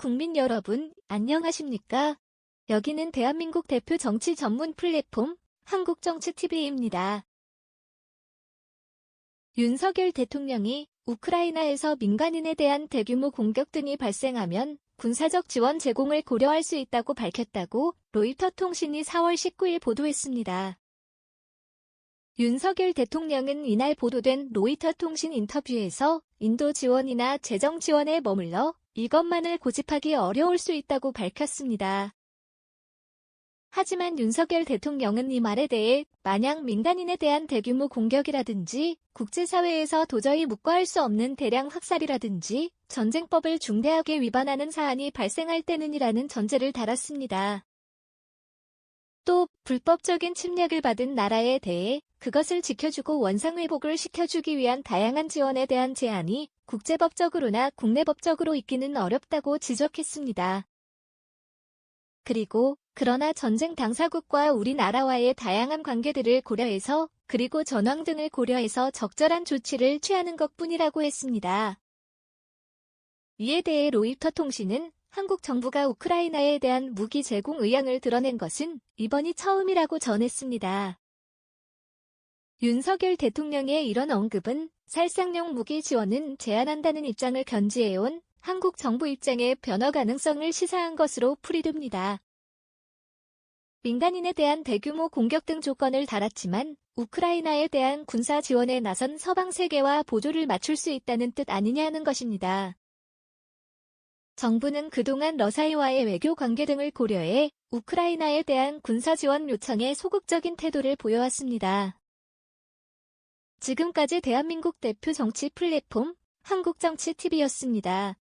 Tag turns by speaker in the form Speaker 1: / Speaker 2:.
Speaker 1: 국민 여러분, 안녕하십니까? 여기는 대한민국 대표 정치 전문 플랫폼 한국정치TV입니다. 윤석열 대통령이 우크라이나에서 민간인에 대한 대규모 공격 등이 발생하면 군사적 지원 제공을 고려할 수 있다고 밝혔다고 로이터 통신이 4월 19일 보도했습니다. 윤석열 대통령은 이날 보도된 로이터 통신 인터뷰에서 인도 지원이나 재정 지원에 머물러 이것만을 고집하기 어려울 수 있다고 밝혔습니다. 하지만 윤석열 대통령은 이 말에 대해 만약 민간인에 대한 대규모 공격이라든지 국제사회에서 도저히 묵과할 수 없는 대량 학살이라든지 전쟁법을 중대하게 위반하는 사안이 발생할 때는이라는 전제를 달았습니다. 또 불법적인 침략을 받은 나라에 대해 그것을 지켜주고 원상회복을 시켜주기 위한 다양한 지원에 대한 제한이 국제법적으로나 국내법적으로 있기는 어렵다고 지적했습니다. 그러나 전쟁 당사국과 우리나라와의 다양한 관계들을 고려해서 그리고 전황 등을 고려해서 적절한 조치를 취하는 것뿐이라고 했습니다. 이에 대해 로이터 통신은 한국 정부가 우크라이나에 대한 무기 제공 의향을 드러낸 것은 이번이 처음이라고 전했습니다. 윤석열 대통령의 이런 언급은 살상용 무기 지원은 제한한다는 입장을 견지해온 한국 정부 입장의 변화 가능성을 시사한 것으로 풀이됩니다. 민간인에 대한 대규모 공격 등 조건을 달았지만 우크라이나에 대한 군사 지원에 나선 서방 세계와 보조를 맞출 수 있다는 뜻 아니냐는 것입니다. 정부는 그동안 러시아와의 외교 관계 등을 고려해 우크라이나에 대한 군사 지원 요청에 소극적인 태도를 보여왔습니다. 지금까지 대한민국 대표 정치 플랫폼 한국정치TV였습니다.